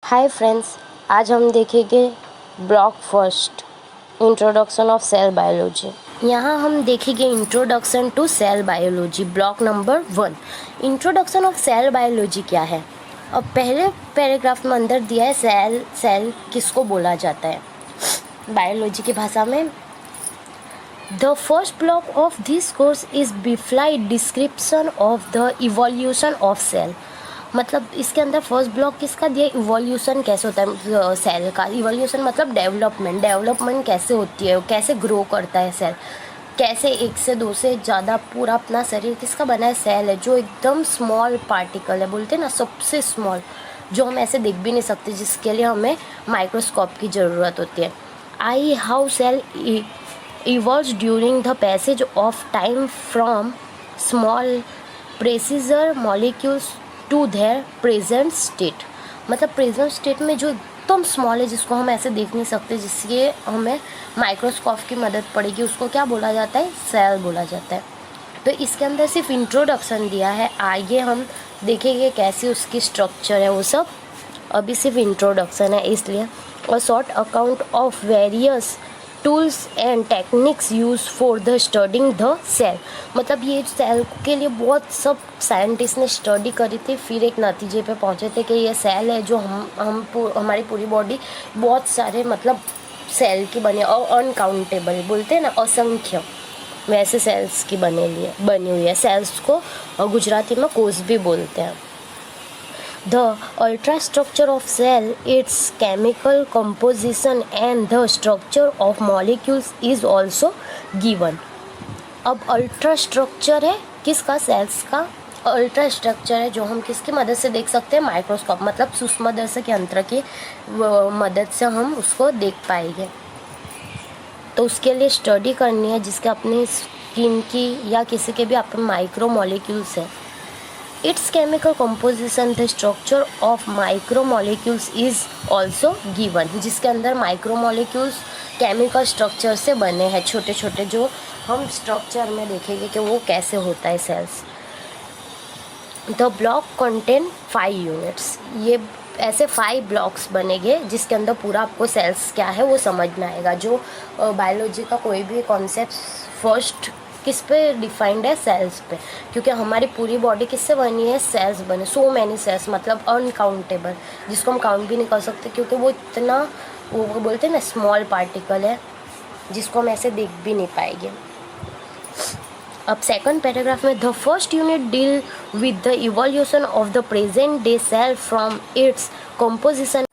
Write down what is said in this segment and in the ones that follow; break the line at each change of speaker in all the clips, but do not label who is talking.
Hi friends, आज हम देखेंगे block first introduction of cell biology. यहाँ हम देखेंगे introduction to cell biology block number 1। Introduction of cell biology क्या है? अब पहले पैराग्राफ में अंदर दिया है सेल किसको बोला जाता है बायोलॉजी की भाषा में। The first block of this course is briefly description of the evolution of cell. मतलब इसके अंदर फर्स्ट ब्लॉक किसका दिया? इवोल्यूशन कैसे होता है सेल का। इवोल्यूशन मतलब डेवलपमेंट कैसे होती है, कैसे ग्रो करता है सेल, कैसे एक से दो से ज़्यादा पूरा अपना शरीर किसका बना है? सेल है, जो एकदम स्मॉल पार्टिकल है, बोलते हैं ना सबसे स्मॉल, जो हम ऐसे देख भी नहीं सकते, जिसके लिए हमें माइक्रोस्कोप की ज़रूरत होती है। I how cell evolves during the passage of time from small precision molecules to their present state। मतलब प्रेजेंट स्टेट में जो एकदम स्मॉल है, जिसको हम ऐसे देख नहीं सकते, जिसके हमें माइक्रोस्कोप की मदद पड़ेगी, उसको क्या बोला जाता है? सेल बोला जाता है। तो इसके अंदर सिर्फ इंट्रोडक्शन दिया है, आगे हम देखेंगे कैसी उसकी स्ट्रक्चर है वो सब। अभी सिर्फ इंट्रोडक्शन है, इसलिए और short account of various tools and techniques use for the studying the cell. मतलब ये सेल के लिए बहुत सब साइंटिस्ट ने स्टडी करी थी, फिर एक नतीजे पे पहुंचे थे कि ये सेल है जो हमारी पूरी बॉडी बहुत सारे मतलब सेल की बनी और अनकाउंटेबल, बोलते हैं ना असंख्य, वैसे सेल्स की बनी हुई है। सेल्स को गुजराती में कोष भी बोलते हैं। The ultrastructure of cell, its chemical composition and the structure of molecules is also given। अब अल्ट्रा स्ट्रक्चर है किसका? सेल्स का। अल्ट्रा स्ट्रक्चर है जो हम किसकी मदद से देख सकते हैं? माइक्रोस्कोप, मतलब सूक्ष्मदर्शक यंत्र की मदद से हम उसको देख पाएंगे। तो उसके लिए स्टडी करनी है, जिसके अपनी स्किन की या किसी के भी अपने माइक्रो मॉलिक्यूल्स है। Its chemical composition, the structure of micromolecules is also given। जिसके अंदर माइक्रोमोलिक्यूल्स केमिकल स्ट्रक्चर से बने हैं, छोटे छोटे, जो हम स्ट्रक्चर में देखेंगे कि वो कैसे होता है cells. The block contain 5 units. ये ऐसे 5 ब्लॉक्स बनेंगे, जिसके अंदर पूरा आपको सेल्स क्या है वो समझ में आएगा। जो बायोलॉजी का कोई भी कॉन्सेप्ट फर्स्ट किस पे डिफाइंड है? सेल्स पे, क्योंकि हमारी पूरी बॉडी किससे बनी है? सेल्स बने। सो मैनी सेल्स, मतलब अनकाउंटेबल, जिसको हम काउंट भी नहीं कर सकते, क्योंकि वो इतना वो बोलते हैं ना स्मॉल पार्टिकल है, जिसको हम ऐसे देख भी नहीं पाएंगे। अब सेकंड पैराग्राफ में the first unit deal with the evolution of the present day cell from its composition.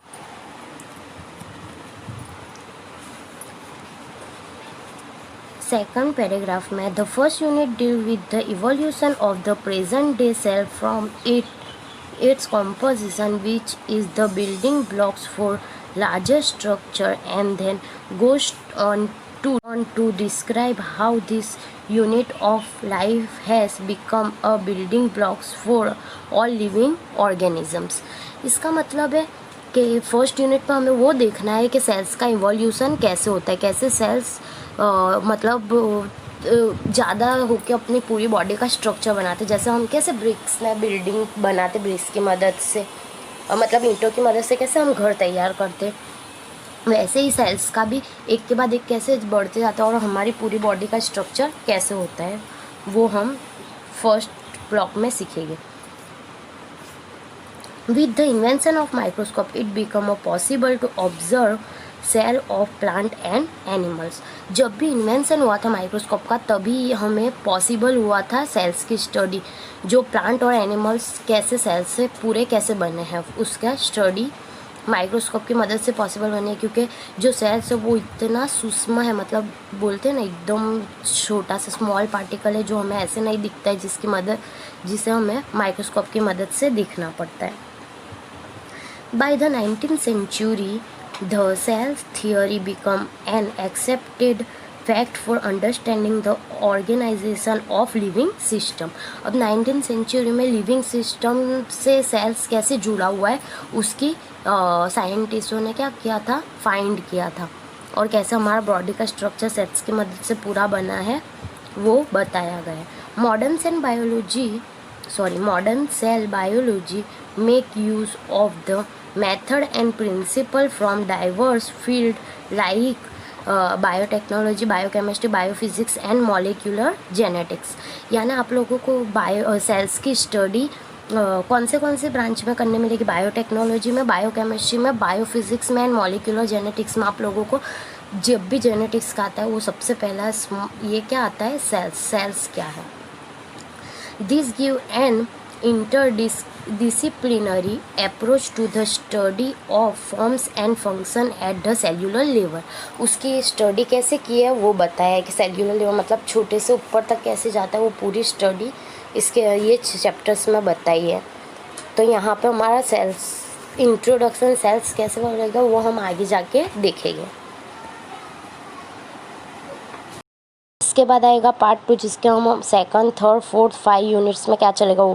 Second paragraph में the first unit deal with the evolution of the present day cell from its composition, which is the building blocks for larger structure, and then goes on to describe how this unit of life has become a building blocks for all living organisms। इसका मतलब है कि first unit पर हमें वो देखना है कि सेल्स का इवोल्यूशन कैसे होता है, कैसे सेल्स मतलब ज़्यादा होकर अपनी पूरी बॉडी का स्ट्रक्चर बनाते, जैसे हम कैसे ब्रिक्स में बिल्डिंग बनाते ब्रिक्स की मदद से, मतलब ईंटों की मदद से कैसे हम घर तैयार करते, वैसे ही सेल्स का भी एक के बाद एक कैसे बढ़ते जाता है और हमारी पूरी बॉडी का स्ट्रक्चर कैसे होता है वो हम फर्स्ट ब्लॉक में सीखेंगे। With the invention of microscope, it became possible to observe cell of plant and animals. जब भी इन्वेंशन हुआ था माइक्रोस्कोप का, तभी हमें पॉसिबल हुआ था सेल्स की स्टडी, जो प्लांट और एनिमल्स कैसे सेल्स से पूरे कैसे बने हैं, उसका स्टडी माइक्रोस्कोप की मदद से पॉसिबल बने हैं। क्योंकि जो सेल्स है वो इतना सूक्ष्म है, मतलब बोलते हैं ना एकदम छोटा सा स्मॉल पार्टिकल है, जो हमें ऐसे नहीं दिखता है, जिसे हमें माइक्रोस्कोप की मदद से देखना पड़ता है। By the 19th century, the cell theory became an accepted fact for understanding the organization of living system। अब 19th century में लिविंग सिस्टम से सेल्स कैसे जुड़ा हुआ है, उसकी साइंटिस्टों ने क्या किया था? फाइंड किया था, और कैसे हमारा बॉडी का स्ट्रक्चर सेल्स की मदद से पूरा बना है वो बताया गया है। Modern cell biology make use of the method and principle from diverse field like biotechnology, biochemistry, biophysics and molecular genetics. यानी आप लोगों को सेल्स की स्टडी कौन से ब्रांच में करने मिलेगी, बायोटेक्नोलॉजी में, बायोकेमिस्ट्री में, बायोफिजिक्स में एंड मॉलिक्यूलर जेनेटिक्स में। आप लोगों को जब भी जेनेटिक्स का आता है वो सबसे पहला ये क्या आता है, सेल्स क्या है। This give an interdisciplinary approach to the study of forms and function at the cellular level। उसकी स्टडी कैसे की है वो बताया है कि सेल्यूलर लेवल मतलब छोटे से ऊपर तक कैसे जाता है, वो पूरी स्टडी इसके ये चैप्टर्स में बताई है। तो यहाँ पे हमारा सेल्स इंट्रोडक्शन सेल्स कैसे बनेगा वो हम आगे जाके देखेंगे। इसके बाद आएगा पार्ट 2 जिसके हम सेकंड, थर्ड, फोर्थ, 5 यूनिट्स में क्या चलेगा वो